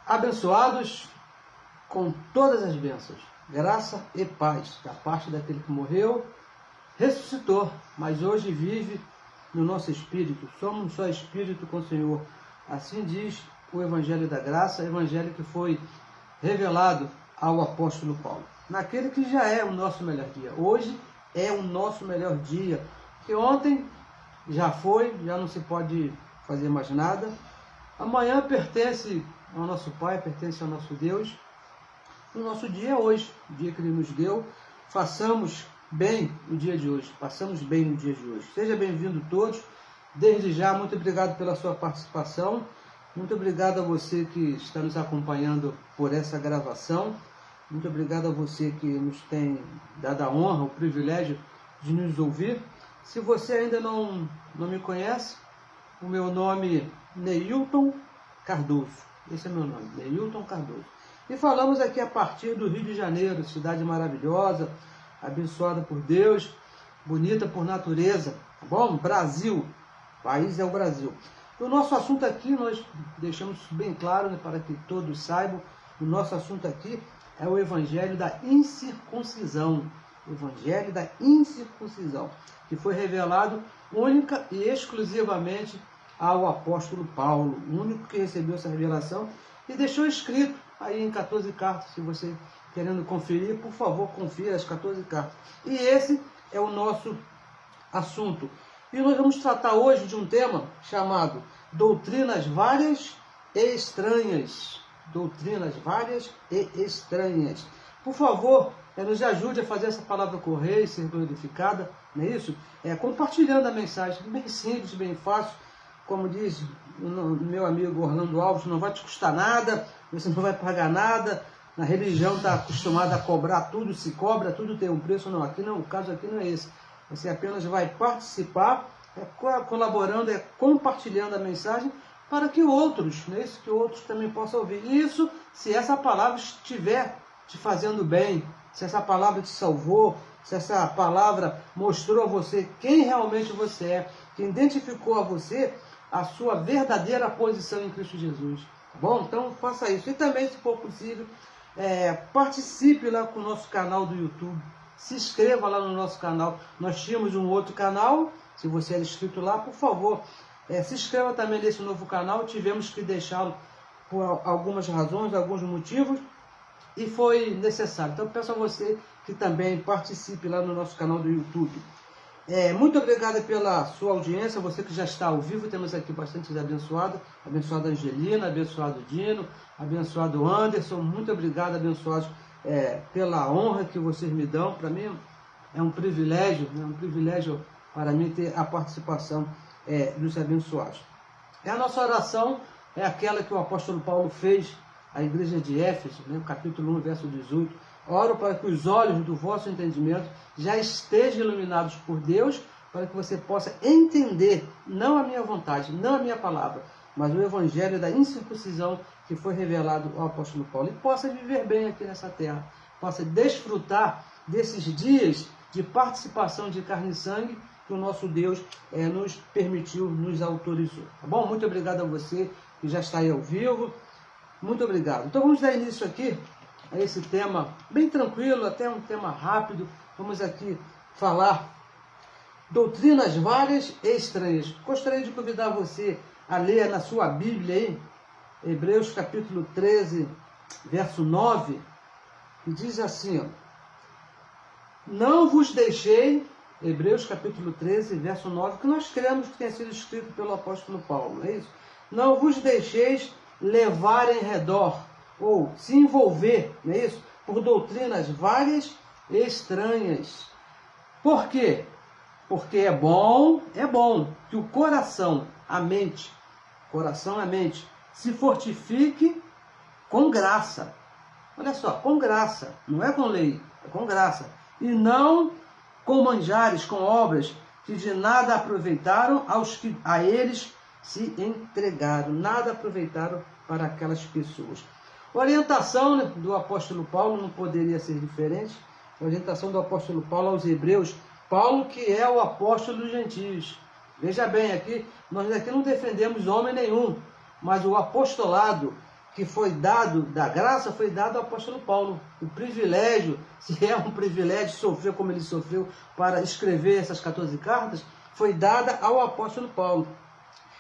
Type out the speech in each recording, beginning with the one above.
abençoados com todas as bênçãos, graça e paz da parte daquele que morreu, ressuscitou, mas hoje vive no nosso espírito. Somos um só espírito com o Senhor. Assim diz o Evangelho da Graça, Evangelho que foi revelado ao apóstolo Paulo. Naquele que já é o nosso melhor dia. Hoje é o nosso melhor dia. Que ontem já foi, já não se pode fazer mais nada. Amanhã pertence ao nosso Pai, pertence ao nosso Deus. O nosso dia é hoje, o dia que Ele nos deu. Façamos bem o dia de hoje, passamos bem no dia de hoje. Seja bem-vindo todos. Desde já, muito obrigado pela sua participação. Muito obrigado a você que está nos acompanhando por essa gravação. Muito obrigado a você que nos tem dado a honra, o privilégio de nos ouvir. Se você ainda não me conhece, o meu nome é Neilton Cardoso. Esse é meu nome, Neilton Cardoso. E falamos aqui a partir do Rio de Janeiro, cidade maravilhosa, abençoada por Deus, bonita por natureza, tá bom? Brasil, o país é o Brasil. O nosso assunto aqui, nós deixamos bem claro, né, para que todos saibam, o nosso assunto aqui é o Evangelho da Incircuncisão. O Evangelho da Incircuncisão, que foi revelado única e exclusivamente ao apóstolo Paulo, o único que recebeu essa revelação e deixou escrito aí em 14 cartas. Se você querendo conferir, por favor, confira as 14 cartas. E esse é o nosso assunto. E nós vamos tratar hoje de um tema chamado Doutrinas Várias e Estranhas. Doutrinas Várias e Estranhas. Por favor, nos ajude a fazer essa palavra correr e ser glorificada, não é isso? Compartilhando a mensagem, bem simples, bem fácil. Como diz o meu amigo Orlando Alves, não vai te custar nada, você não vai pagar nada. Na religião está acostumada a cobrar tudo, se cobra, tudo tem um preço. Não, aqui não, o caso aqui não é esse. Você apenas vai participar, colaborando, compartilhando a mensagem para que outros, né, que outros também possam ouvir. Isso, se essa palavra estiver te fazendo bem, se essa palavra te salvou, se essa palavra mostrou a você quem realmente você é, que identificou a você a sua verdadeira posição em Cristo Jesus. Tá bom? Então faça isso. E também, se for possível, participe lá com o nosso canal do YouTube. Se inscreva lá no nosso canal. Nós tínhamos um outro canal. Se você é inscrito lá, por favor, se inscreva também nesse novo canal. Tivemos que deixá-lo por algumas razões, alguns motivos, e foi necessário. Então peço a você que também participe lá no nosso canal do YouTube. Muito obrigado pela sua audiência, você que já está ao vivo. Temos aqui bastante abençoado, abençoado Angelina, abençoado Dino, abençoado Anderson. Muito obrigado, abençoados, pela honra que vocês me dão. Para mim é um privilégio, para mim ter a participação dos abençoados. A nossa oração é aquela que o apóstolo Paulo fez à igreja de Éfeso, né, capítulo 1, verso 18. Oro para que os olhos do vosso entendimento já estejam iluminados por Deus, para que você possa entender, não a minha vontade, não a minha palavra, mas o Evangelho da Incircuncisão que foi revelado ao apóstolo Paulo, e possa viver bem aqui nessa terra, possa desfrutar desses dias de participação de carne e sangue que o nosso Deus nos permitiu, nos autorizou. Tá bom? Muito obrigado a você que já está aí ao vivo. Muito obrigado. Então vamos dar início aqui a esse tema bem tranquilo, até um tema rápido. Vamos aqui falar doutrinas várias e estranhas. Gostaria de convidar você a ler na sua Bíblia aí, Hebreus capítulo 13, verso 9, que diz assim, ó: não vos deixei, Hebreus capítulo 13, verso 9, que nós cremos que tenha sido escrito pelo apóstolo Paulo, não é isso? Não vos deixeis levar em redor, ou se envolver, não é isso? Por doutrinas várias e estranhas. Por quê? Porque é bom que o coração, a mente, se fortifique com graça. Olha só, com graça, não é com lei, é com graça. E não com manjares, com obras que de nada aproveitaram aos que a eles se entregaram. Nada aproveitaram para aquelas pessoas. A orientação, né, do apóstolo Paulo não poderia ser diferente. A orientação do apóstolo Paulo aos hebreus. Paulo, que é o apóstolo dos gentios. Veja bem, nós aqui não defendemos homem nenhum, mas o apostolado que foi dado, da graça, foi dado ao apóstolo Paulo. O privilégio, se é um privilégio sofrer como ele sofreu para escrever essas 14 cartas, foi dada ao apóstolo Paulo.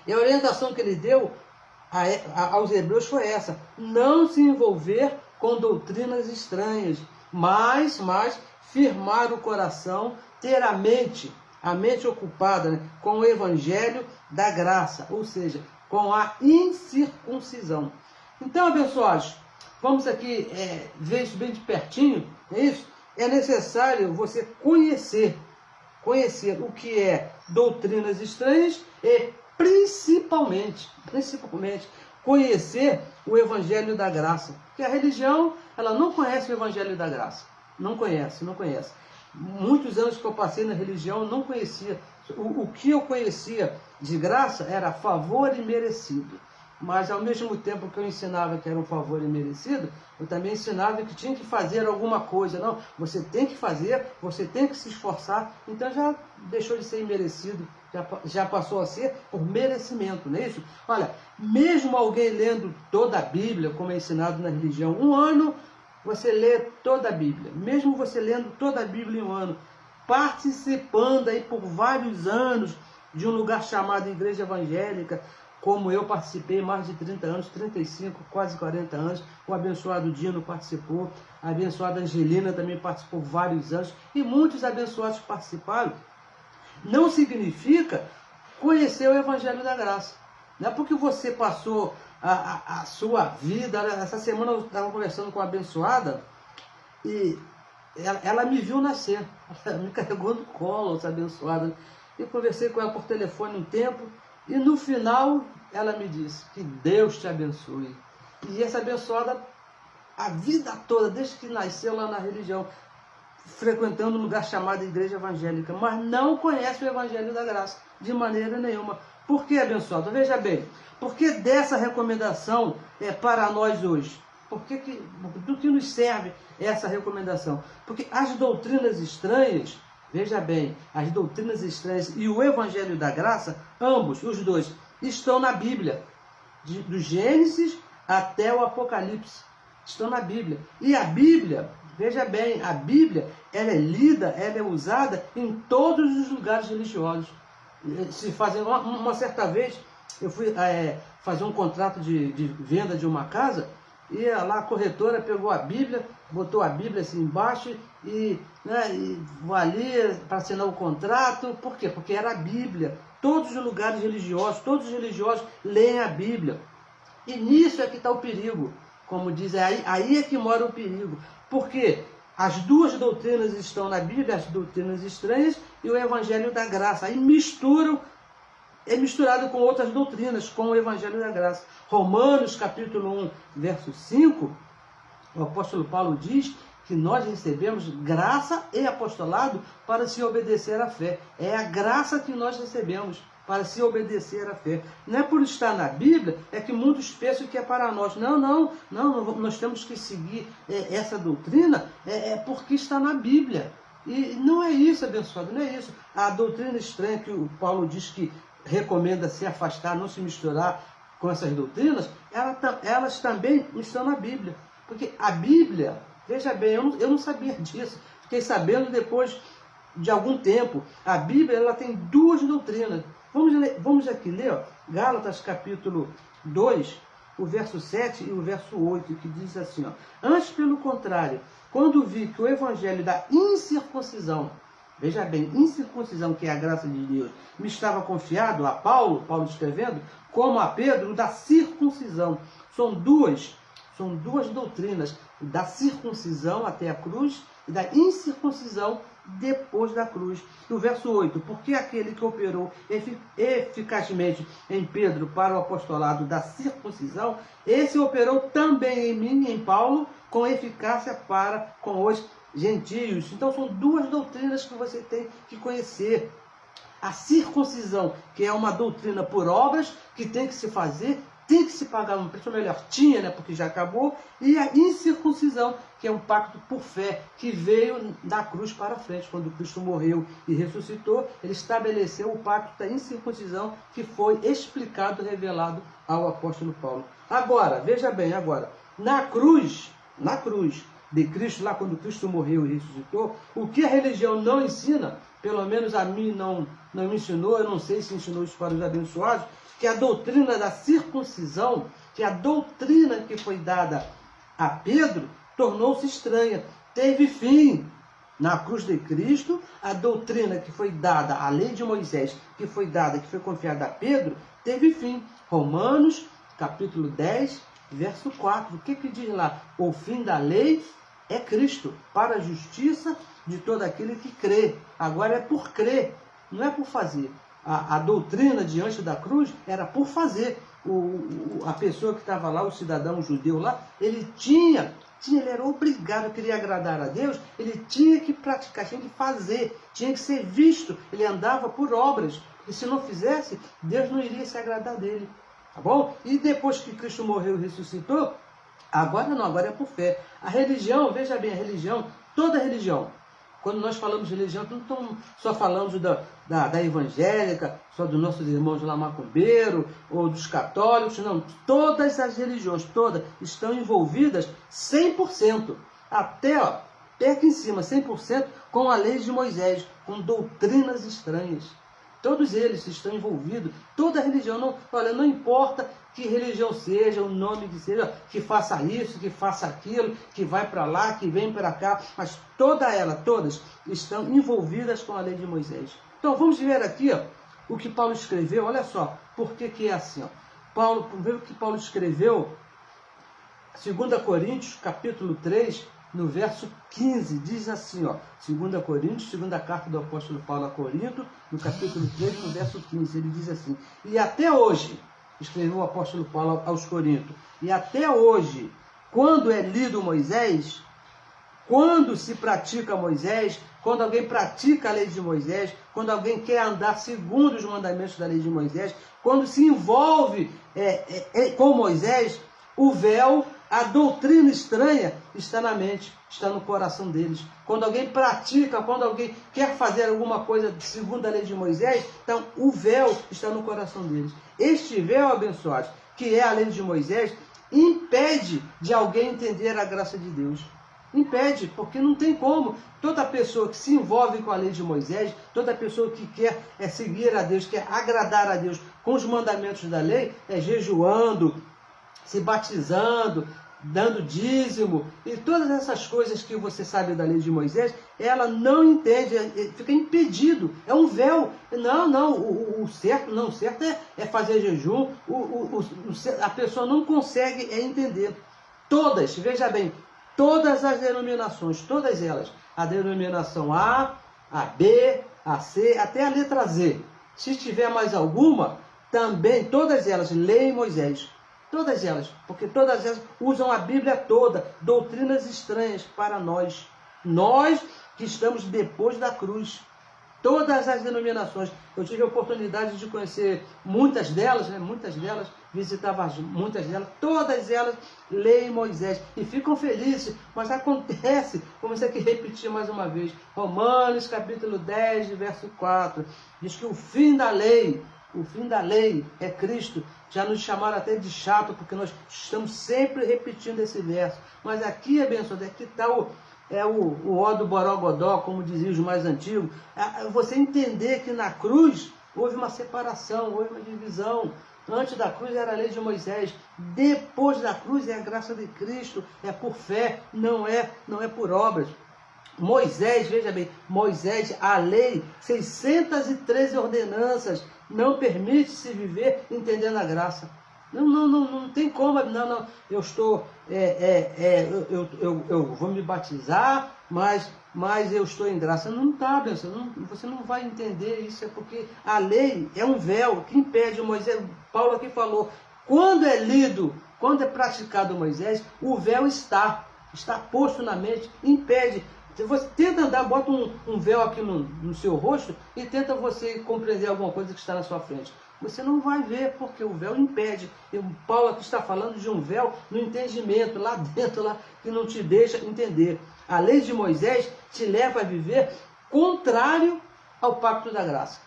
E a orientação que ele deu aos hebreus foi essa: não se envolver com doutrinas estranhas, mas firmar o coração, ter a mente ocupada, né, com o evangelho da graça, ou seja, com a incircuncisão. Então, abençoados, vamos aqui ver isso bem de pertinho, é isso? É necessário você conhecer o que é doutrinas estranhas e principalmente conhecer o evangelho da graça. Porque a religião, ela não conhece o evangelho da graça. Não conhece. Muitos anos que eu passei na religião, eu não conhecia. O que eu conhecia de graça era favor imerecido. Mas ao mesmo tempo que eu ensinava que era um favor imerecido, eu também ensinava que tinha que fazer alguma coisa. Não, você tem que fazer, você tem que se esforçar. Então já deixou de ser imerecido, já passou a ser por merecimento, não é isso? Olha, mesmo alguém lendo toda a Bíblia, como é ensinado na religião, um ano você lê toda a Bíblia, mesmo você lendo toda a Bíblia em um ano, participando aí por vários anos de um lugar chamado Igreja Evangélica, como eu participei mais de 30 anos, 35, quase 40 anos, o abençoado Dino participou, a abençoada Angelina também participou vários anos, e muitos abençoados participaram, não significa conhecer o Evangelho da Graça. Não é porque você passou a sua vida. Essa semana eu estava conversando com uma abençoada e ela me viu nascer, ela me carregou no colo, essa abençoada. Eu conversei com ela por telefone um tempo e no final ela me disse: que Deus te abençoe. E essa abençoada, a vida toda, desde que nasceu lá na religião, frequentando um lugar chamado Igreja Evangélica, mas não conhece o Evangelho da Graça de maneira nenhuma. Por que, abençoado? Veja bem, por que dessa recomendação para nós hoje? Do que nos serve essa recomendação? Porque as doutrinas estranhas, veja bem, as doutrinas estranhas e o Evangelho da Graça, ambos, os dois, estão na Bíblia, do Gênesis até o Apocalipse, estão na Bíblia. E a Bíblia, veja bem, a Bíblia, ela é lida, ela é usada em todos os lugares religiosos. Se fazer uma certa vez, eu fui fazer um contrato de venda de uma casa, e lá a corretora pegou a Bíblia, botou a Bíblia assim embaixo e vou ali para assinar o contrato. Por quê? Porque era a Bíblia. Todos os lugares religiosos, todos os religiosos leem a Bíblia. E nisso é que está o perigo. Como diz, aí é que mora o perigo. Porque as duas doutrinas estão na Bíblia, as doutrinas estranhas e o Evangelho da Graça. Aí é misturado com outras doutrinas, com o Evangelho da Graça. Romanos, capítulo 1, verso 5, o apóstolo Paulo diz que nós recebemos graça e apostolado para se obedecer à fé. É a graça que nós recebemos para se obedecer à fé. Não é por estar na Bíblia, é que muitos pensam que é para nós. Não, nós temos que seguir essa doutrina porque está na Bíblia. E não é isso, abençoado, não é isso. A doutrina estranha que o Paulo diz que recomenda se afastar, não se misturar com essas doutrinas, elas também estão na Bíblia. Porque a Bíblia, veja bem, eu não sabia disso, fiquei sabendo depois de algum tempo. A Bíblia, ela tem duas doutrinas. Vamos aqui ler, ó, Gálatas capítulo 2, o verso 7 e o verso 8, que diz assim, ó: antes, pelo contrário, quando vi que o evangelho da incircuncisão, veja bem, incircuncisão, que é a graça de Deus, me estava confiado a Paulo escrevendo, como a Pedro, da circuncisão. São duas doutrinas, da circuncisão até a cruz e da incircuncisão depois da cruz. No verso 8, porque aquele que operou eficazmente em Pedro para o apostolado da circuncisão, esse operou também em mim, em Paulo, com eficácia para com os gentios. Então são duas doutrinas que você tem que conhecer. A circuncisão, que é uma doutrina por obras, que tem que se fazer tem que se pagar um preço, ou melhor, tinha, né, porque já acabou, e a incircuncisão, que é um pacto por fé, que veio da cruz para frente. Quando Cristo morreu e ressuscitou, ele estabeleceu o pacto da incircuncisão, que foi explicado e revelado ao apóstolo Paulo. Agora, veja bem, na cruz de Cristo, lá quando Cristo morreu e ressuscitou, o que a religião não ensina, pelo menos a mim não me ensinou, eu não sei se ensinou isso para os abençoados, que a doutrina da circuncisão, que a doutrina que foi dada a Pedro, tornou-se estranha, teve fim. Na cruz de Cristo, a doutrina que foi dada, a lei de Moisés, que foi confiada a Pedro, teve fim. Romanos, capítulo 10, verso 4. O que diz lá? O fim da lei é Cristo, para a justiça de todo aquele que crê. Agora é por crer, não é por fazer. A doutrina diante da cruz era por fazer. A pessoa que estava lá, o cidadão judeu lá, ele era obrigado, queria agradar a Deus, ele tinha que praticar, tinha que fazer, tinha que ser visto, ele andava por obras, e se não fizesse, Deus não iria se agradar dele, tá bom? E depois que Cristo morreu e ressuscitou, agora não, agora é por fé. A religião, veja bem, toda religião, quando nós falamos de religião, não estamos só falando da evangélica, só dos nossos irmãos lá macumbeiro, ou dos católicos, não. Todas as religiões, todas, estão envolvidas 100%, até aqui em cima, 100% com a lei de Moisés, com doutrinas estranhas. Todos eles estão envolvidos, toda religião, não importa que religião seja, o nome que seja, que faça isso, que faça aquilo, que vai para lá, que vem para cá, mas todas estão envolvidas com a lei de Moisés. Então vamos ver aqui o que Paulo escreveu, olha só, por que é assim. Veja o que Paulo escreveu, 2 Coríntios, capítulo 3, no verso 15, diz assim, 2 Coríntios, segunda carta do apóstolo Paulo a Corinto, no capítulo 3, no verso 15, ele diz assim: e até hoje, escreveu o apóstolo Paulo aos Coríntios, e até hoje, quando é lido Moisés, quando se pratica Moisés, quando alguém pratica a lei de Moisés, quando alguém quer andar segundo os mandamentos da lei de Moisés, quando se envolve com Moisés, o véu, a doutrina estranha está na mente, está no coração deles. Quando alguém pratica, quando alguém quer fazer alguma coisa segundo a lei de Moisés, então o véu está no coração deles. Este véu, abençoados, que é a lei de Moisés, impede de alguém entender a graça de Deus. Impede, porque não tem como. Toda pessoa que se envolve com a lei de Moisés, toda pessoa que quer seguir a Deus, quer agradar a Deus com os mandamentos da lei, jejuando, se batizando, dando dízimo, e todas essas coisas que você sabe da lei de Moisés, ela não entende, fica impedido, é um véu. O certo é fazer jejum, a pessoa não consegue entender. Todas, veja bem, todas as denominações, todas elas, a denominação A, a B, a C, até a letra Z, se tiver mais alguma, também todas elas leem Moisés. Todas elas, porque todas elas usam a Bíblia toda, doutrinas estranhas para nós. Nós que estamos depois da cruz. Todas as denominações. Eu tive a oportunidade de conhecer muitas delas, visitava muitas delas, todas elas leem Moisés e ficam felizes, mas acontece, vamos aqui repetir mais uma vez, Romanos capítulo 10, verso 4, diz que o fim da lei é Cristo. Já nos chamaram até de chato, porque nós estamos sempre repetindo esse verso. Mas aqui, abençoado, aqui está o ó do Borogodó, como diziam os mais antigos. Você entender que na cruz houve uma separação, houve uma divisão. Antes da cruz era a lei de Moisés. Depois da cruz é a graça de Cristo. É por fé, não é por obras. Moisés, veja bem, Moisés, a lei, 613 ordenanças, não permite se viver entendendo a graça. Não tem como, eu estou, eu vou me batizar, mas eu estou em graça. Não está, você não vai entender isso, é porque a lei é um véu que impede. Moisés, Paulo aqui falou, quando é lido, quando é praticado Moisés, o véu está posto na mente, impede. Você tenta andar, bota um véu aqui no seu rosto e tenta você compreender alguma coisa que está na sua frente. você não vai ver, porque o véu impede. E o Paulo aqui está falando de um véu no entendimento, lá dentro, lá, que não te deixa entender. A lei de Moisés te leva a viver contrário ao pacto da graça.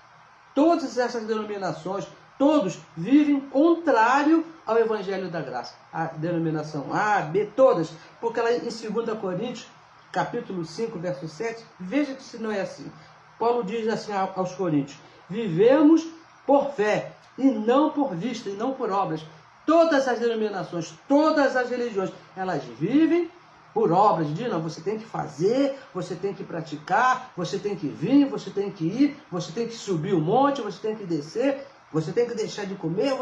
Todas essas denominações, todos vivem contrário ao evangelho da graça. A denominação A, B, todas. Porque ela em 2 Coríntios, capítulo 5, verso 7, veja que se não é assim. Paulo diz assim aos Coríntios: vivemos por fé, e não por vista, e não por obras. Todas as denominações, todas as religiões, elas vivem por obras. Não, você tem que fazer, você tem que praticar, você tem que vir, você tem que ir, você tem que subir o monte, você tem que descer, você tem que deixar de comer,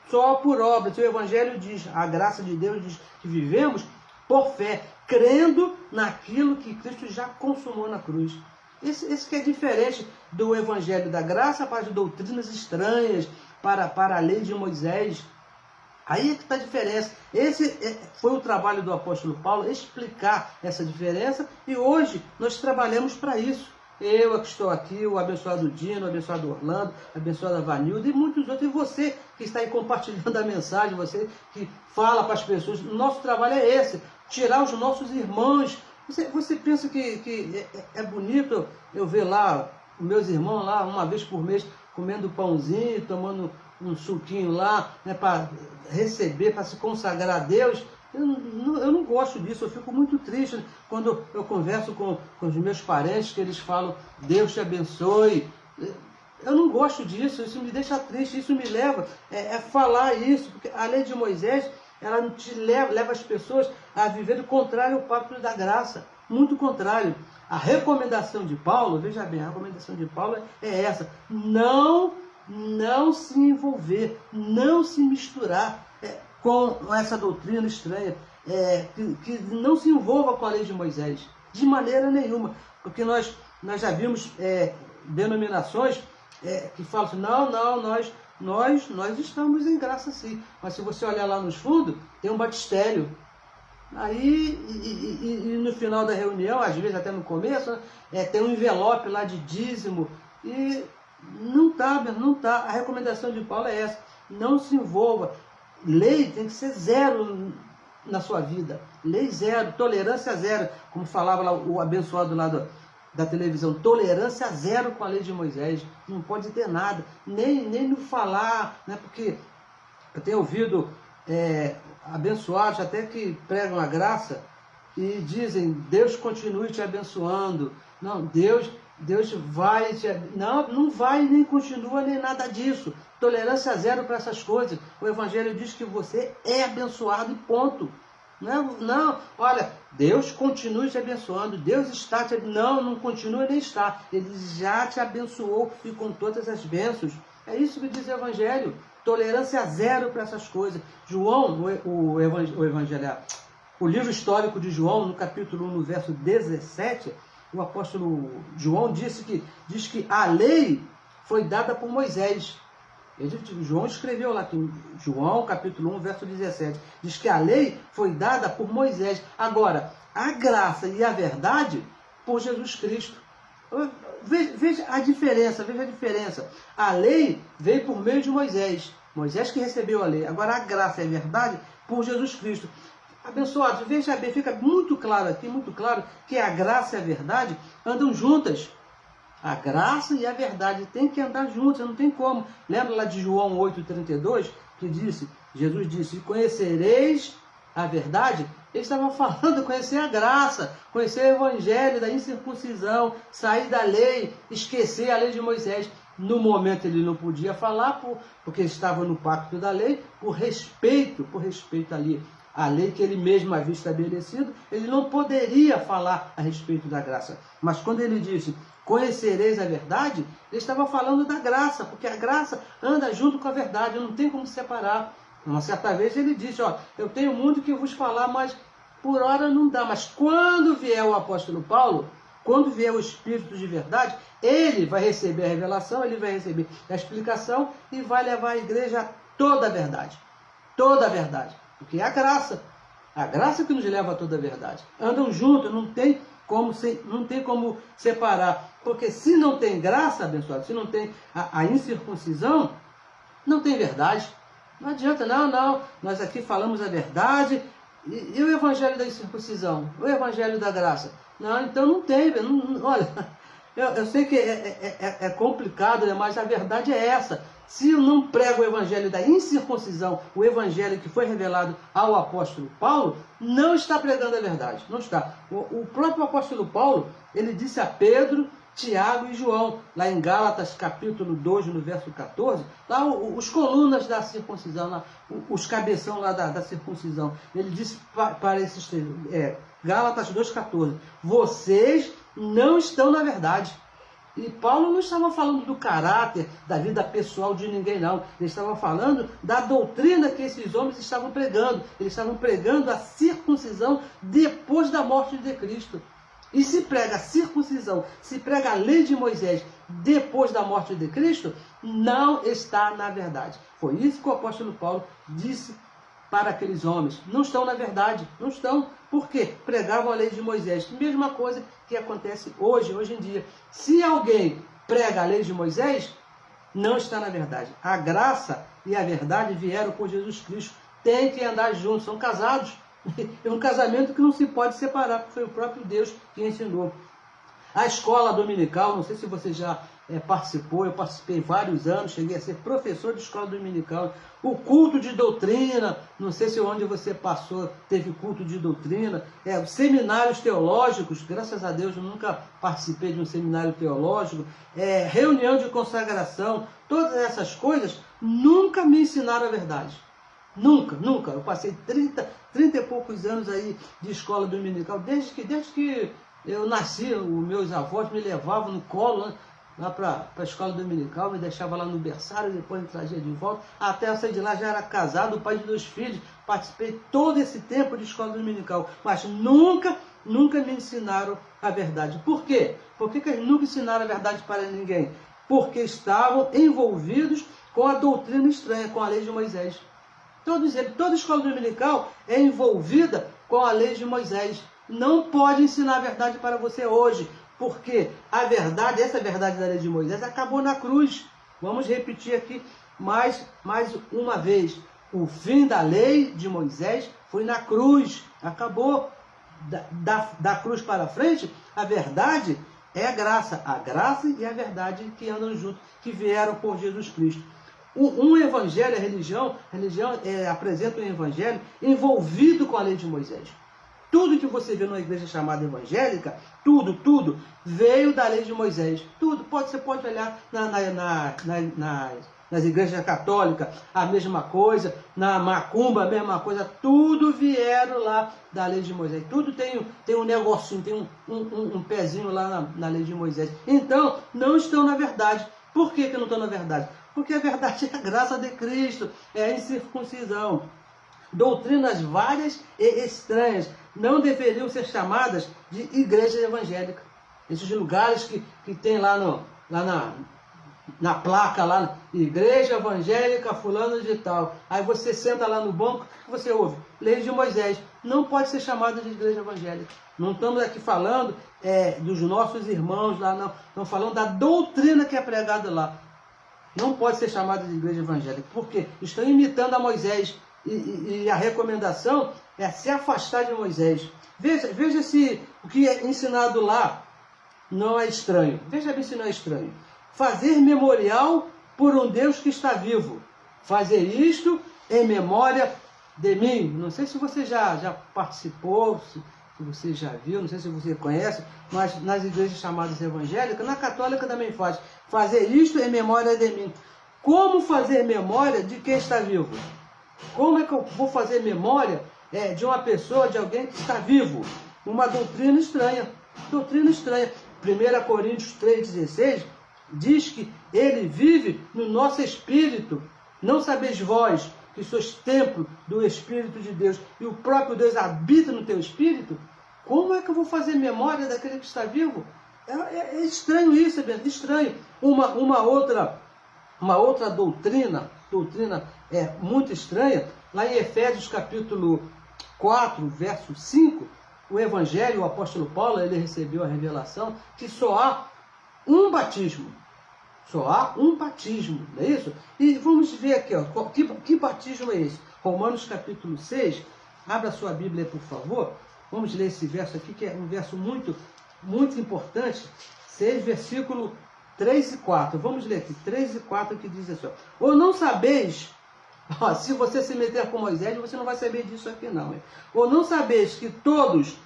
só por obras. O Evangelho diz, a graça de Deus diz que vivemos por fé, crendo naquilo que Cristo já consumou na cruz. Esse que é diferente do Evangelho da graça para as doutrinas estranhas, para a lei de Moisés. Aí é que está a diferença. Esse foi o trabalho do apóstolo Paulo, explicar essa diferença, e hoje nós trabalhamos para isso. Eu que estou aqui, o abençoado Dino, o abençoado Orlando, a abençoada Vanilda e muitos outros. E você que está aí compartilhando a mensagem, você que fala para as pessoas. O nosso trabalho é esse, tirar os nossos irmãos. Você pensa que é bonito eu ver lá os meus irmãos lá uma vez por mês comendo pãozinho, tomando um suquinho lá, né, para receber, para se consagrar a Deus? Eu não gosto disso, eu fico muito triste quando eu converso com os meus parentes, que eles falam, Deus te abençoe. Eu não gosto disso, isso me deixa triste, isso me leva a falar isso, porque a lei de Moisés, ela te leva as pessoas a viver o contrário ao pacto da graça, muito contrário. A recomendação de Paulo, veja bem, a recomendação de Paulo é essa: não se envolver, não se misturar com essa doutrina estranha, que não se envolva com a lei de Moisés, de maneira nenhuma, porque nós já vimos denominações que falam assim, nós estamos em graça sim, mas se você olhar lá nos fundos, tem um batistério. Aí, e no final da reunião, às vezes até no começo, tem um envelope lá de dízimo, e não está. A recomendação de Paulo é essa: não se envolva. Lei tem que ser zero na sua vida. Lei zero, tolerância zero. Como falava lá o abençoado lá da televisão, tolerância zero com a lei de Moisés. Não pode ter nada, nem no falar, né? Porque eu tenho ouvido abençoados até que pregam a graça e dizem, Deus continue te abençoando. Não, Deus vai te... Não vai, nem continua, nem nada disso. Tolerância zero para essas coisas. O Evangelho diz que você é abençoado e ponto. Não, olha, Deus continue te abençoando, Deus está te... Não continua nem está. Ele já te abençoou e com todas as bênçãos. É isso que diz o Evangelho. Tolerância zero para essas coisas. João, o livro histórico de João, no capítulo 1, no verso 17, o apóstolo João diz que a lei foi dada por Moisés. João escreveu lá, João capítulo 1, verso 17, diz que a lei foi dada por Moisés. Agora, a graça e a verdade por Jesus Cristo. Veja a diferença. A lei veio por meio de Moisés. Moisés que recebeu a lei. Agora a graça e a verdade por Jesus Cristo. Abençoados, veja bem, fica muito claro aqui, que a graça e a verdade andam juntas. A graça e a verdade têm que andar juntas, não tem como. Lembra lá de João 8,32, que Jesus disse, conhecereis a verdade? Ele estava falando de conhecer a graça, conhecer o evangelho da incircuncisão, sair da lei, esquecer a lei de Moisés. No momento ele não podia falar, porque estava no pacto da lei, por respeito ali a lei que ele mesmo havia estabelecido, ele não poderia falar a respeito da graça. Mas quando ele disse, conhecereis a verdade, ele estava falando da graça, porque a graça anda junto com a verdade, não tem como separar. Uma certa vez ele disse, eu tenho muito que vos falar, mas por hora não dá. Mas quando vier o apóstolo Paulo, quando vier o Espírito de verdade, ele vai receber a revelação, ele vai receber a explicação e vai levar a igreja a toda a verdade. Toda a verdade. Porque é a graça que nos leva a toda a verdade. Andam juntos, não tem como separar. Porque se não tem graça, abençoado, se não tem a incircuncisão, não tem verdade. Não adianta, não, nós aqui falamos a verdade, e o evangelho da circuncisão, o evangelho da graça? Não, então não tem, olha, eu sei que é complicado, né, mas a verdade é essa. Se eu não prego o evangelho da incircuncisão, o evangelho que foi revelado ao apóstolo Paulo, não está pregando a verdade, não está. O próprio apóstolo Paulo, ele disse a Pedro, Tiago e João, lá em Gálatas capítulo 2, no verso 14, lá os colunas da circuncisão, lá, os cabeção lá da circuncisão, ele disse para esses Gálatas 2,14, vocês não estão na verdade. E Paulo não estava falando do caráter, da vida pessoal de ninguém, não. Ele estava falando da doutrina que esses homens estavam pregando. Eles estavam pregando a circuncisão depois da morte de Cristo. E se prega a circuncisão, se prega a lei de Moisés depois da morte de Cristo, não está na verdade. Foi isso que o apóstolo Paulo disse para aqueles homens. Não estão na verdade, não estão. Por quê? Pregavam a lei de Moisés. Mesma coisa que acontece hoje em dia. Se alguém prega a lei de Moisés, não está na verdade. A graça e a verdade vieram por Jesus Cristo. Tem que andar juntos, são casados. É um casamento que não se pode separar, porque foi o próprio Deus que ensinou. A escola dominical, não sei se você já participou, eu participei vários anos, cheguei a ser professor de escola dominical. O culto de doutrina, não sei se onde você passou teve culto de doutrina. Seminários teológicos, graças a Deus eu nunca participei de um seminário teológico. Reunião de consagração, todas essas coisas nunca me ensinaram a verdade. Nunca. Eu passei 30 e poucos anos aí de escola dominical, desde que eu nasci, os meus avós me levavam no colo, né, lá para a escola dominical, me deixava lá no berçário, depois me trazia de volta. Até eu sair de lá já era casado, pai de 2 filhos, participei todo esse tempo de escola dominical, mas nunca me ensinaram a verdade. Por quê? Por que eles nunca ensinaram a verdade para ninguém? Porque estavam envolvidos com a doutrina estranha, com a lei de Moisés. Toda escola dominical é envolvida com a lei de Moisés. Não pode ensinar a verdade para você hoje, porque a verdade, essa verdade da lei de Moisés, acabou na cruz. Vamos repetir aqui mais uma vez. O fim da lei de Moisés foi na cruz. Acabou. Da cruz para frente, a verdade é a graça e a verdade que andam juntos, que vieram por Jesus Cristo. Um evangelho, a religião apresenta um evangelho envolvido com a lei de Moisés. Tudo que você vê numa igreja chamada evangélica, tudo veio da lei de Moisés. Tudo. Você pode olhar nas igrejas católicas, a mesma coisa, na macumba, a mesma coisa, tudo vieram lá da lei de Moisés. Tudo tem um negocinho, tem um pezinho lá na lei de Moisés. Então, não estão na verdade. Por que não estão na verdade? Porque a verdade é a graça de Cristo, é a incircuncisão. Doutrinas várias e estranhas não deveriam ser chamadas de igreja evangélica. Esses lugares que tem lá na placa, lá, igreja evangélica fulano de tal. Aí você senta lá no banco, você ouve, lei de Moisés. Não pode ser chamada de igreja evangélica. Não estamos aqui falando dos nossos irmãos lá, não. Estamos falando da doutrina que é pregada lá. Não pode ser chamada de igreja evangélica. Por quê? Estão imitando a Moisés. E a recomendação é se afastar de Moisés. Veja se o que é ensinado lá não é estranho. Veja bem se não é estranho. Fazer memorial por um Deus que está vivo. Fazer isto em memória de mim. Não sei se você já participou, se você já viu, não sei se você conhece, mas nas igrejas chamadas evangélicas, na católica também faz. Fazer isto em memória de mim. Como fazer memória de quem está vivo? Como é que eu vou fazer memória de uma pessoa, de alguém que está vivo? Uma doutrina estranha. Doutrina estranha. 1 Coríntios 3,16 diz que ele vive no nosso espírito. Não sabeis vós que sois templo do Espírito de Deus e o próprio Deus habita no teu espírito? Como é que eu vou fazer memória daquele que está vivo? É estranho isso, é bem estranho. Uma outra doutrina muito estranha, lá em Efésios capítulo 4, verso 5, o Evangelho, o apóstolo Paulo, ele recebeu a revelação que só há um batismo. Só há um batismo, não é isso? E vamos ver aqui, ó, que batismo é esse? Romanos capítulo 6, abra sua Bíblia, por favor. Vamos ler esse verso aqui, que é um verso muito, muito importante. 6, versículo 3 e 4. Vamos ler aqui, 3 e 4, que diz assim, ó. Ou não sabeis, ó, se você se meter com Moisés, você não vai saber disso aqui não. Hein? Ou não sabeis que todos,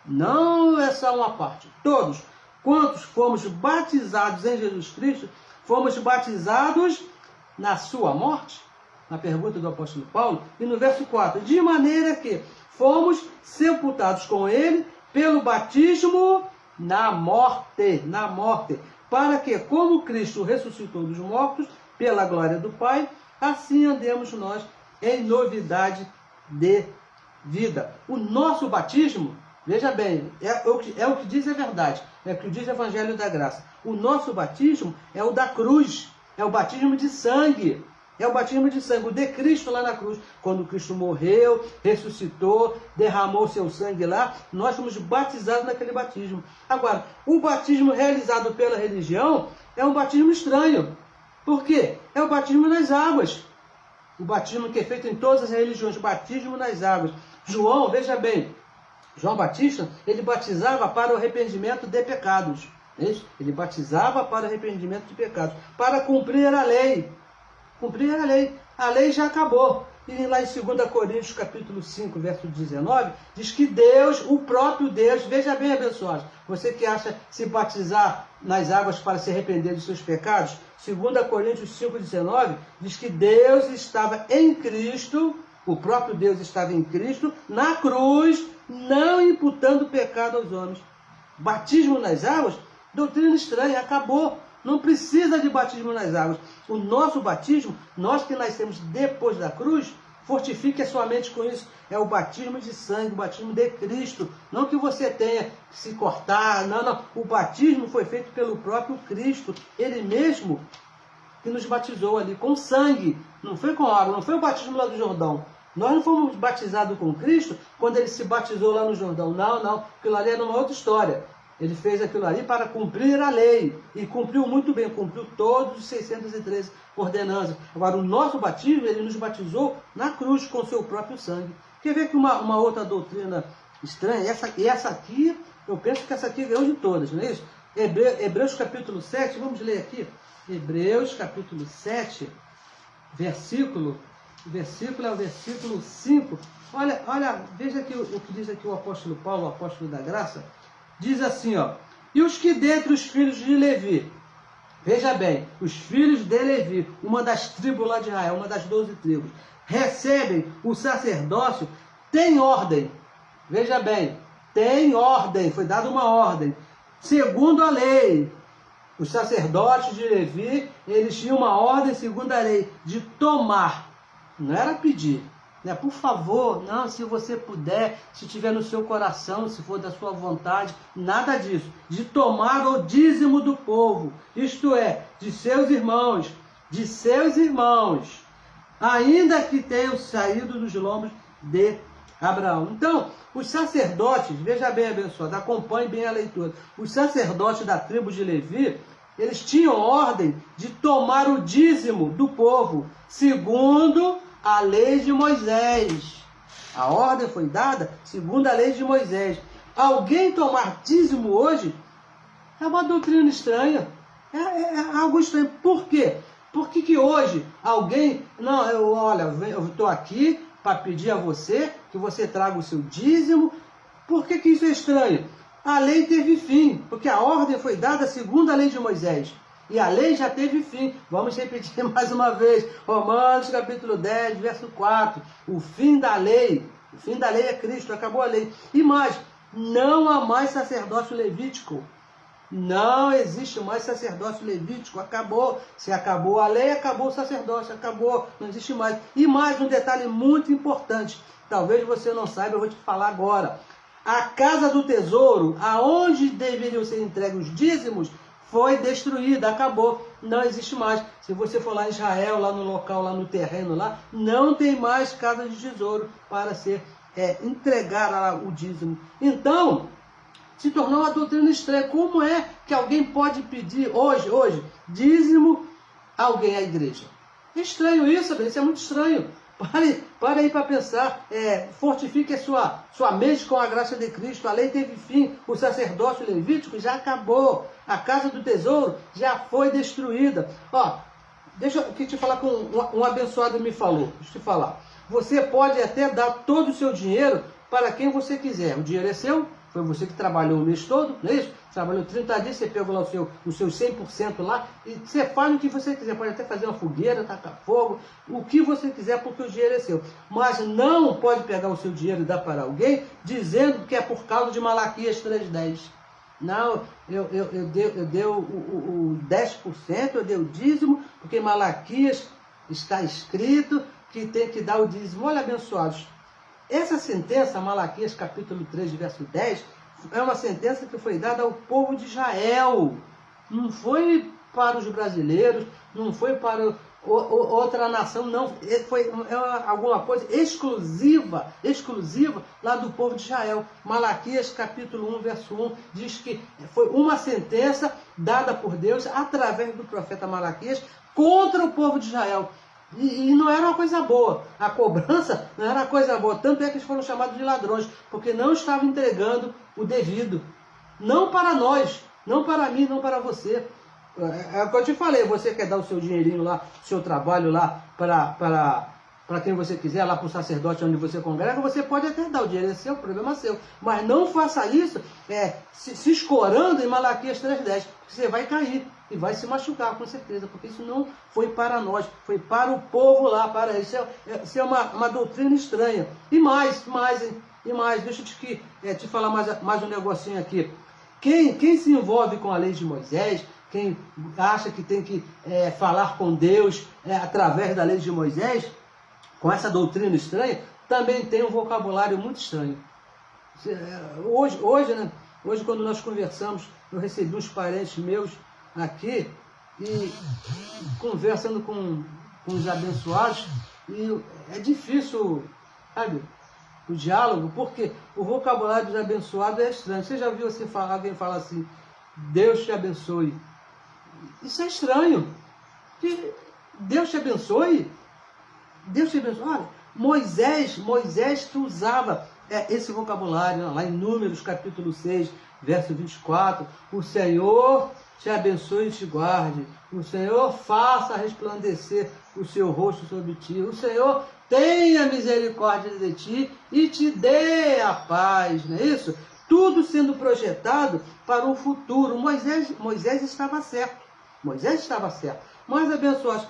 não é só uma parte, todos, quantos fomos batizados em Jesus Cristo, fomos batizados na sua morte? Na pergunta do apóstolo Paulo. E no verso 4, de maneira que fomos sepultados com ele pelo batismo na morte, para que, como Cristo ressuscitou dos mortos, pela glória do Pai, assim andemos nós em novidade de vida. O nosso batismo, veja bem, é o que diz a verdade, é o que diz o Evangelho da Graça. O nosso batismo é o da cruz, é o batismo de sangue. É o batismo de sangue, o de Cristo lá na cruz. Quando Cristo morreu, ressuscitou, derramou seu sangue lá, nós fomos batizados naquele batismo. Agora, o batismo realizado pela religião é um batismo estranho. Por quê? É o batismo nas águas. O batismo que é feito em todas as religiões, o batismo nas águas. João, veja bem, João Batista, ele batizava para o arrependimento de pecados. Ele batizava para o arrependimento de pecados, para cumprir a lei. Cumprir a lei. A lei já acabou. E lá em 2 Coríntios, capítulo 5, verso 19, diz que Deus, o próprio Deus, veja bem, abençoados, você que acha se batizar nas águas para se arrepender dos seus pecados, 2 Coríntios 5, 19, diz que Deus estava em Cristo, o próprio Deus estava em Cristo, na cruz, não imputando pecado aos homens. Batismo nas águas, doutrina estranha, acabou. Não precisa de batismo nas águas. O nosso batismo, nós que nascemos depois da cruz, fortifique a sua mente com isso. É o batismo de sangue, o batismo de Cristo. Não que você tenha que se cortar, não. O batismo foi feito pelo próprio Cristo. Ele mesmo que nos batizou ali com sangue. Não foi com água, não foi o batismo lá do Jordão. Nós não fomos batizados com Cristo quando ele se batizou lá no Jordão. Não. Aquilo ali era uma outra história. Ele fez aquilo ali para cumprir a lei. E cumpriu muito bem, cumpriu todos os 613 ordenanças. Agora, o nosso batismo, ele nos batizou na cruz com o seu próprio sangue. Quer ver que uma outra doutrina estranha? Essa aqui, eu penso que essa aqui ganhou de todas, não é isso? Hebreus capítulo 7, vamos ler aqui. Hebreus capítulo 7, versículo é o versículo 5. Olha, veja aqui o que diz aqui o apóstolo Paulo, o apóstolo da graça. Diz assim, ó, e os que dentre os filhos de Levi, veja bem, os filhos de Levi, uma das tribos lá de Israel, uma das 12 tribos, recebem o sacerdócio, tem ordem, veja bem, tem ordem, foi dada uma ordem, segundo a lei. Os sacerdotes de Levi, eles tinham uma ordem segundo a lei, de tomar, não era pedir. Por favor, não, se você puder, se tiver no seu coração, se for da sua vontade, nada disso. De tomar o dízimo do povo, isto é, de seus irmãos, ainda que tenham saído dos lombos de Abraão. Então, os sacerdotes, veja bem, abençoado, acompanhe bem a leitura. Os sacerdotes da tribo de Levi, eles tinham ordem de tomar o dízimo do povo, segundo a lei de Moisés. A ordem foi dada segundo a lei de Moisés. Alguém tomar dízimo hoje é uma doutrina estranha. É algo estranho. Por quê? Por que hoje alguém... Não, eu estou aqui para pedir a você que você traga o seu dízimo. Por que isso é estranho? A lei teve fim, porque a ordem foi dada segundo a lei de Moisés. E a lei já teve fim. Vamos repetir mais uma vez. Romanos capítulo 10, verso 4. O fim da lei. O fim da lei é Cristo. Acabou a lei. E mais, não há mais sacerdócio levítico. Não existe mais sacerdócio levítico. Acabou. Se acabou a lei, acabou o sacerdócio. Acabou. Não existe mais. E mais um detalhe muito importante. Talvez você não saiba, eu vou te falar agora. A casa do tesouro, aonde deveriam ser entregues os dízimos, foi destruída, acabou, não existe mais. Se você for lá em Israel, lá no local, lá no terreno, lá, não tem mais casa de tesouro para ser entregar o dízimo. Então, se tornou uma doutrina estranha. Como é que alguém pode pedir hoje, dízimo a alguém, à igreja? É estranho isso, isso é muito estranho. Pare aí para pensar. Fortifique a sua mente com a graça de Cristo. A lei teve fim. O sacerdócio levítico já acabou. A casa do tesouro já foi destruída. Ó, deixa eu te falar com um abençoado me falou. Deixa eu te falar. Você pode até dar todo o seu dinheiro para quem você quiser. O dinheiro é seu. Foi você que trabalhou o mês todo, não é isso? Trabalhou 30 dias, você pegou lá o seu 100% lá, e você faz o que você quiser. Pode até fazer uma fogueira, tacar fogo, o que você quiser, porque o dinheiro é seu. Mas não pode pegar o seu dinheiro e dar para alguém, dizendo que é por causa de Malaquias 3,10. Não, eu dei o 10%, eu dei o dízimo, porque em Malaquias está escrito que tem que dar o dízimo. Olha, abençoados, essa sentença, Malaquias capítulo 3, verso 10, é uma sentença que foi dada ao povo de Israel. Não foi para os brasileiros, não foi para outra nação, não. Foi alguma coisa exclusiva lá do povo de Israel. Malaquias capítulo 1, verso 1, diz que foi uma sentença dada por Deus através do profeta Malaquias contra o povo de Israel. E não era uma coisa boa. A cobrança não era uma coisa boa. Tanto é que eles foram chamados de ladrões, porque não estavam entregando o devido. Não para nós, não para mim, não para você. É o que eu te falei, você quer dar o seu dinheirinho lá, o seu trabalho lá para quem você quiser, lá para o sacerdote onde você congrega, você pode até dar, o dinheiro é seu, o problema é seu. Mas não faça isso se escorando em Malaquias 3,10, porque você vai cair e vai se machucar, com certeza, porque isso não foi para nós, foi para o povo lá, para isso é uma doutrina estranha. E mais, deixa eu te falar mais um negocinho aqui. Quem se envolve com a lei de Moisés, quem acha que tem que falar com Deus através da lei de Moisés, com essa doutrina estranha, também tem um vocabulário muito estranho. Hoje quando nós conversamos, eu recebi uns parentes meus aqui, e conversando com os abençoados, e é difícil, sabe, o diálogo, porque o vocabulário dos abençoados é estranho. Você já viu alguém falar assim, Deus te abençoe? Isso é estranho. Deus te abençoe? Deus te abençoe. Olha, Moisés que usava esse vocabulário, lá em Números capítulo 6, verso 24, o Senhor te abençoe e te guarde, o Senhor faça resplandecer o seu rosto sobre ti, o Senhor tenha misericórdia de ti e te dê a paz, não é isso? Tudo sendo projetado para o futuro. Moisés estava certo. Mas, abençoados,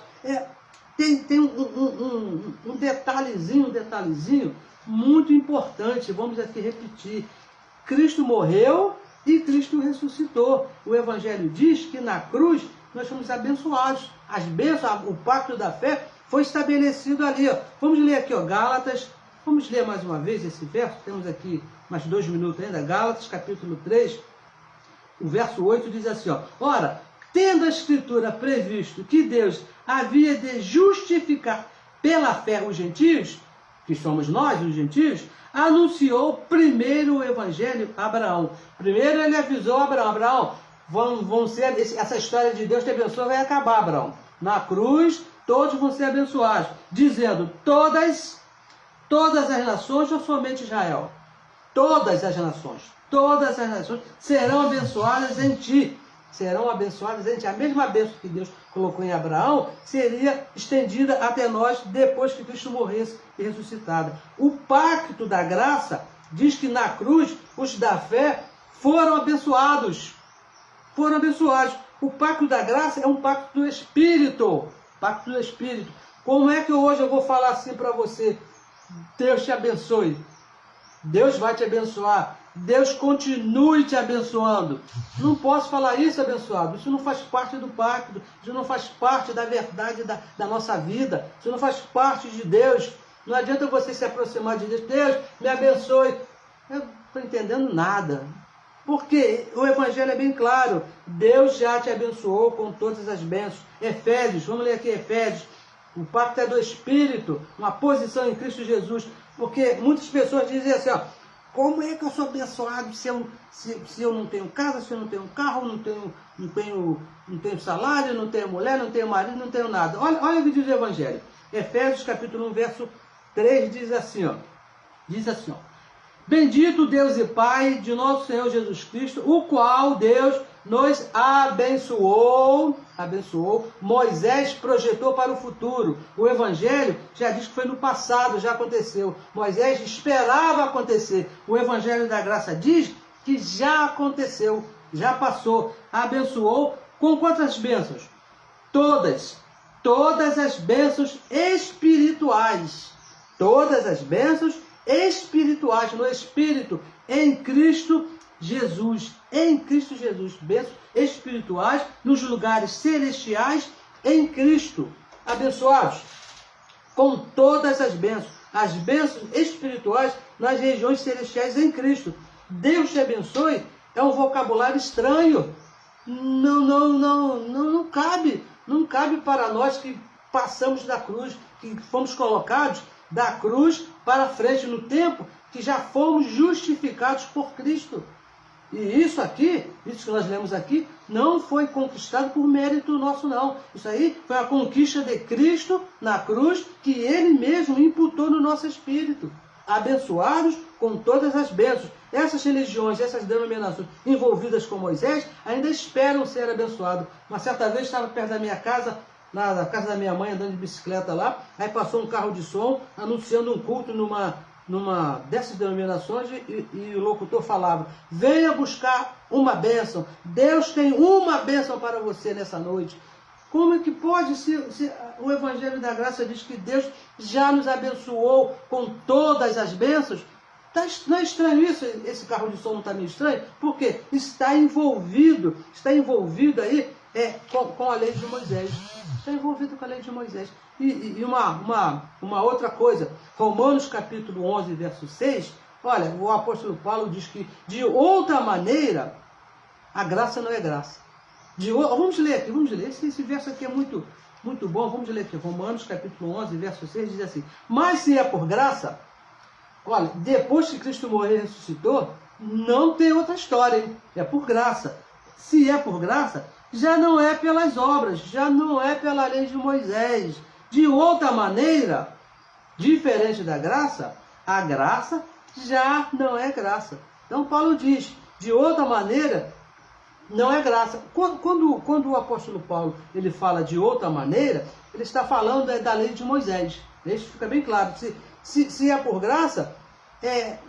tem um detalhezinho muito importante. Vamos aqui repetir. Cristo morreu e Cristo ressuscitou. O Evangelho diz que na cruz nós fomos abençoados. As bênçãos, o pacto da fé foi estabelecido ali. Ó. Vamos ler aqui, ó, Gálatas. Vamos ler mais uma vez esse verso. Temos aqui mais 2 minutos ainda. Gálatas, capítulo 3, o verso 8 diz assim, ó. Ora, tendo a Escritura previsto que Deus havia de justificar pela fé os gentios, que somos nós, os gentios, anunciou primeiro o Evangelho a Abraão. Primeiro ele avisou a Abraão, essa história de Deus te abençoa vai acabar, Abraão. Na cruz, todos vão ser abençoados, dizendo, todas as nações ou somente Israel? Todas as nações serão abençoadas em ti. Serão abençoadas em ti. A mesma bênção que Deus colocou em Abraão seria estendida até nós depois que Cristo morresse e ressuscitado. O pacto da graça diz que na cruz os da fé foram abençoados. O pacto da graça é um pacto do Espírito. Como é que hoje eu vou falar assim para você? Deus te abençoe. Deus vai te abençoar. Deus continue te abençoando. Não posso falar isso, abençoado. Isso não faz parte do pacto. Isso não faz parte da verdade da nossa vida. Isso não faz parte de Deus. Não adianta você se aproximar de Deus. Deus, me abençoe. Eu não estou entendendo nada. Porque o Evangelho é bem claro. Deus já te abençoou com todas as bênçãos. Efésios, vamos ler aqui Efésios. O pacto é do Espírito, uma posição em Cristo Jesus. Porque muitas pessoas dizem assim, ó, como é que eu sou abençoado se eu não tenho casa, se eu não tenho carro, não tenho salário, não tenho mulher, não tenho marido, não tenho nada? Olha o que diz o Evangelho. Efésios capítulo 1, verso 3 diz assim, ó. Bendito Deus e Pai de nosso Senhor Jesus Cristo, o qual Deus nos abençoou, Moisés projetou para o futuro. O Evangelho já diz que foi no passado, já aconteceu. Moisés esperava acontecer. O Evangelho da Graça diz que já aconteceu, já passou. Abençoou com quantas bênçãos? Todas as bênçãos espirituais. Todas as bênçãos espirituais no Espírito, em Cristo Jesus. Em Cristo Jesus. Bênçãos espirituais nos lugares celestiais em Cristo. Abençoados com todas as bênçãos espirituais nas regiões celestiais em Cristo. Deus te abençoe é um vocabulário estranho. Não cabe. Não cabe para nós que passamos da cruz, que fomos colocados da cruz para frente no tempo, que já fomos justificados por Cristo. E isso que nós lemos aqui, não foi conquistado por mérito nosso, não. Isso aí foi a conquista de Cristo na cruz, que Ele mesmo imputou no nosso espírito. Abençoados com todas as bênçãos. Essas religiões, essas denominações envolvidas com Moisés, ainda esperam ser abençoados. Uma certa vez estava perto da minha casa, na casa da minha mãe, andando de bicicleta lá, aí passou um carro de som, anunciando um culto numa dessas denominações, e o locutor falava: venha buscar uma bênção, Deus tem uma bênção para você nessa noite. Como é que pode, se o Evangelho da Graça diz que Deus já nos abençoou com todas as bênçãos? Não é estranho isso? Esse carro de som não está meio estranho? Porque está envolvido aí com a lei de Moisés. Está envolvido com a lei de Moisés. E uma outra coisa, Romanos capítulo 11, verso 6, olha, o apóstolo Paulo diz que de outra maneira a graça não é graça. Vamos ler aqui, esse verso aqui é muito, muito bom, vamos ler aqui, Romanos capítulo 11, verso 6, diz assim: mas se é por graça, olha, depois que Cristo morreu e ressuscitou, não tem outra história, hein? É por graça. Se é por graça, já não é pelas obras, já não é pela lei de Moisés. De outra maneira, diferente da graça, a graça já não é graça. Então Paulo diz, de outra maneira, não é graça. Quando o apóstolo Paulo ele fala de outra maneira, ele está falando da lei de Moisés. Isso fica bem claro. Se é por graça,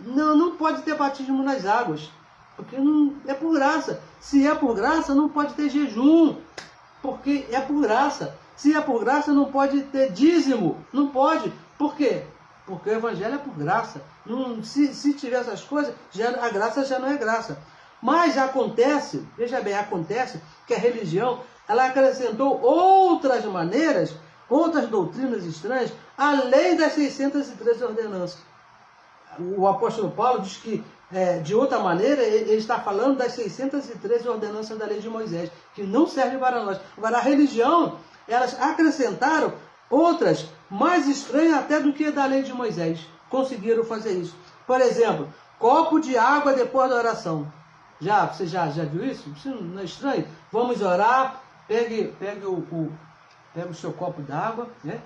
não pode ter batismo nas águas, porque não é por graça. Se é por graça, não pode ter jejum, porque é por graça. Se é por graça, não pode ter dízimo, não pode. Por quê? Porque o Evangelho é por graça. Se tiver essas coisas, a graça já não é graça. Mas acontece, veja bem, acontece que a religião, ela acrescentou outras maneiras, outras doutrinas estranhas, além das 613 ordenanças. O apóstolo Paulo diz que, de outra maneira, ele está falando das 613 ordenanças da lei de Moisés, que não servem para nós. Agora, a religião, elas acrescentaram outras mais estranhas até do que a da lei de Moisés. Conseguiram fazer isso. Por exemplo, copo de água depois da oração. Você já viu isso? Isso não é estranho? Vamos orar, pegue o seu copo d'água, né?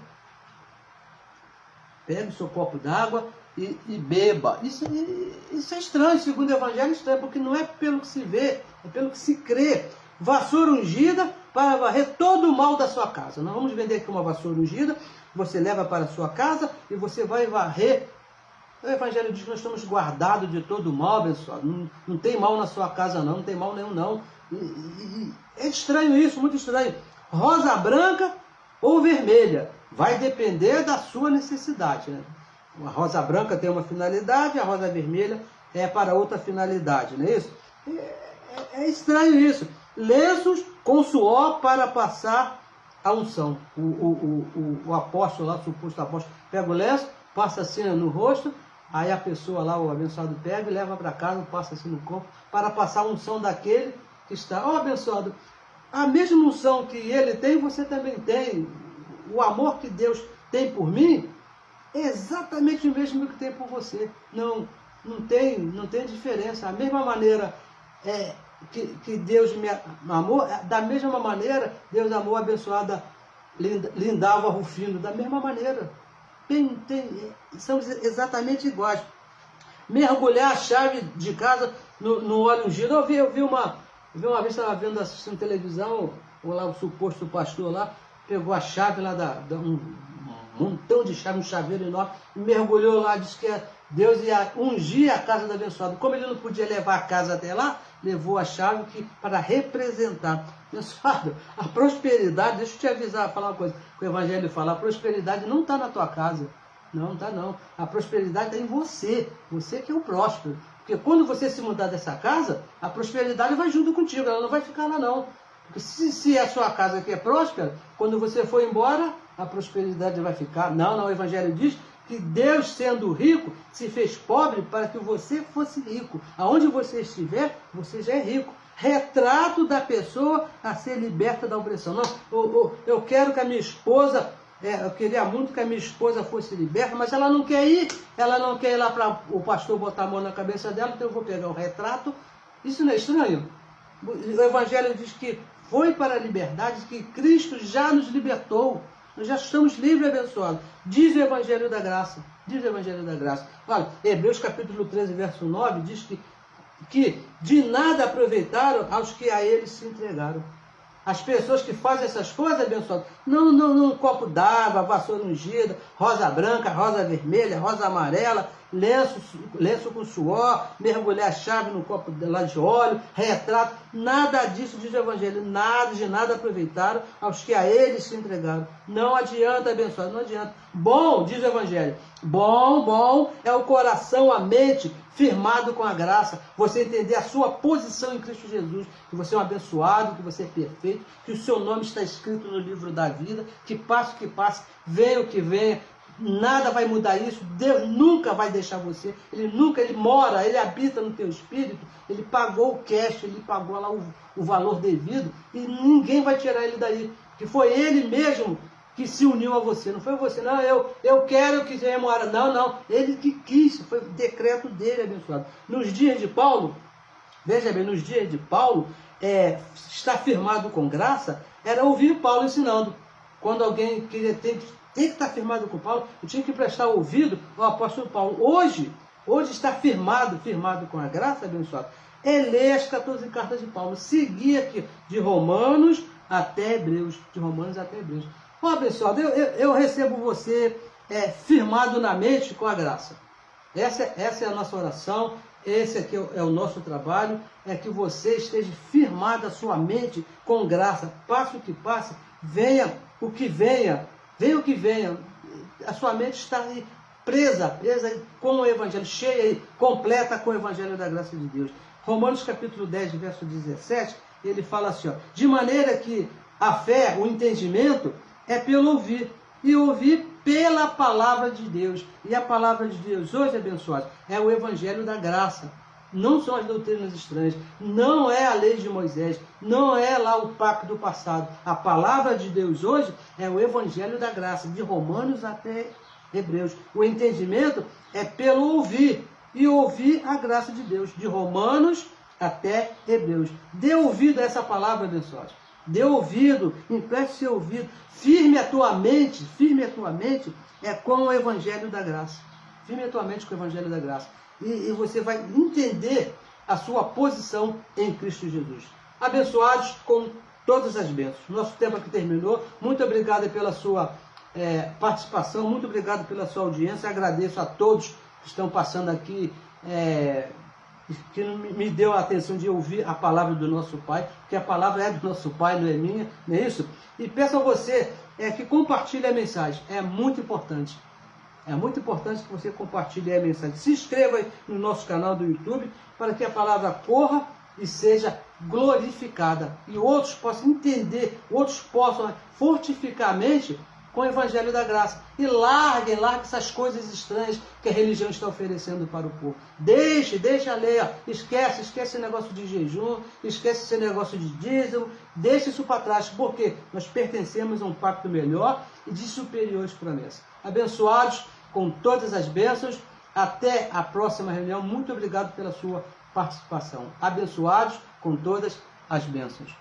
Pegue o seu copo d'água e beba. Isso é estranho, segundo o Evangelho é estranho, porque não é pelo que se vê, é pelo que se crê. Vassoura ungida para varrer todo o mal da sua casa. Nós vamos vender aqui uma vassoura ungida, você leva para a sua casa e você vai varrer. O Evangelho diz que nós estamos guardados de todo o mal, pessoal. Não tem mal na sua casa, não tem mal nenhum, não. É estranho isso, muito estranho. Rosa branca ou vermelha, vai depender da sua necessidade, né? A rosa branca tem uma finalidade, a rosa vermelha é para outra finalidade, não é isso? É estranho isso. Lenços com suor para passar a unção. O apóstolo lá, o suposto apóstolo, pega o lenço, passa assim no rosto, aí a pessoa lá, o abençoado, pega e leva para casa, passa assim no corpo, para passar a unção daquele que está, abençoado, a mesma unção que ele tem, você também tem. O amor que Deus tem por mim é exatamente o mesmo que tem por você. Não Não tem diferença. A mesma maneira que Deus me amou, da mesma maneira Deus amou a abençoada Lindalva Rufino, da mesma maneira. Somos exatamente iguais. Mergulhar a chave de casa no óleo ungido. Eu vi uma vez, estava vendo, assistindo televisão, lá o suposto pastor lá, pegou a chave lá um montão de chave, um chaveiro enorme, mergulhou lá, disse que Deus ia ungir a casa do abençoado. Como ele não podia levar a casa até lá, levou a chave para representar. Abençoado, a prosperidade, deixa eu te avisar, falar uma coisa, que o Evangelho fala, a prosperidade não está na tua casa. Não, está não. A prosperidade está em você. Você que é o próspero. Porque quando você se mudar dessa casa, a prosperidade vai junto contigo, ela não vai ficar lá não. Porque se a sua casa aqui é próspera, quando você for embora, a prosperidade vai ficar. Não, o Evangelho diz que Deus, sendo rico, se fez pobre para que você fosse rico. Aonde você estiver, você já é rico. Retrato da pessoa a ser liberta da opressão. Não, eu quero que a minha esposa, eu queria muito que a minha esposa fosse liberta, mas ela não quer ir lá para o pastor botar a mão na cabeça dela, então eu vou pegar o retrato. Isso não é estranho? O Evangelho diz que foi para a liberdade, que Cristo já nos libertou. Nós já estamos livres e abençoados. Diz o Evangelho da Graça. Diz o Evangelho da Graça. Olha, Hebreus capítulo 13, verso 9, diz que de nada aproveitaram aos que a eles se entregaram. As pessoas que fazem essas coisas, abençoadas, não um copo d'água, vassoura ungida, rosa branca, rosa vermelha, rosa amarela, lenço com suor, mergulhar a chave no copo lá de óleo, retrato, nada disso, diz o Evangelho, de nada aproveitaram aos que a eles se entregaram. Não adianta, abençoado, não adianta. Bom, diz o Evangelho, bom é o coração, a mente firmado com a graça, você entender a sua posição em Cristo Jesus, que você é um abençoado, que você é perfeito, que o seu nome está escrito no livro da vida, que passe o que passe, venha o que venha, nada vai mudar isso. Deus nunca vai deixar você, ele mora, ele habita no teu espírito, ele pagou o cash, ele pagou lá o valor devido, e ninguém vai tirar ele daí, que foi ele mesmo que se uniu a você, não foi você, não, eu quero que você mora, não, ele que quis, foi o decreto dele, abençoado. Nos dias de Paulo, veja bem, nos dias de Paulo, estar firmado com graça, era ouvir Paulo ensinando. Quando alguém tem que estar firmado com Paulo, eu tinha que prestar ouvido ao apóstolo Paulo. Hoje está firmado com a graça, abençoado, ler as 14 cartas de Paulo, seguir aqui, de Romanos até Hebreus, Ó, abençoado, eu recebo você firmado na mente com a graça. Essa é a nossa oração, esse aqui é o nosso trabalho, é que você esteja firmado a sua mente com graça. Passe o que passe, venha o que venha, a sua mente está aí presa com o Evangelho, cheia aí, completa com o Evangelho da graça de Deus. Romanos capítulo 10, verso 17, ele fala assim, ó, de maneira que a fé, o entendimento, é pelo ouvir, e ouvir pela palavra de Deus. E a palavra de Deus hoje, abençoados, é o Evangelho da graça. Não são as doutrinas estranhas, não é a lei de Moisés, não é lá o pacto do passado. A palavra de Deus hoje é o Evangelho da graça, de Romanos até Hebreus. O entendimento é pelo ouvir, e ouvir a graça de Deus, de Romanos até Hebreus. Dê ouvido a essa palavra, abençoados. Dê ouvido, empreste seu ouvido, firme a tua mente com o Evangelho da graça. Firme a tua mente com o Evangelho da graça. E você vai entender a sua posição em Cristo Jesus. Abençoados com todas as bênçãos. Nosso tempo aqui terminou. Muito obrigado pela sua participação, muito obrigado pela sua audiência. Agradeço a todos que estão passando aqui, que me deu a atenção de ouvir a palavra do nosso Pai, que a palavra é do nosso Pai, não é minha, não é isso? E peço a você que compartilhe a mensagem, é muito importante. É muito importante que você compartilhe a mensagem. Se inscreva aí no nosso canal do YouTube, para que a palavra corra e seja glorificada. E outros possam entender, outros possam fortificar a mente com o Evangelho da Graça. E largue essas coisas estranhas que a religião está oferecendo para o povo. Deixa a lei, esquece esse negócio de jejum, esquece esse negócio de dízimo, deixa isso para trás, porque nós pertencemos a um pacto melhor e de superiores promessas. Abençoados com todas as bênçãos, Até a próxima reunião. Muito obrigado pela sua participação. Abençoados com todas as bênçãos.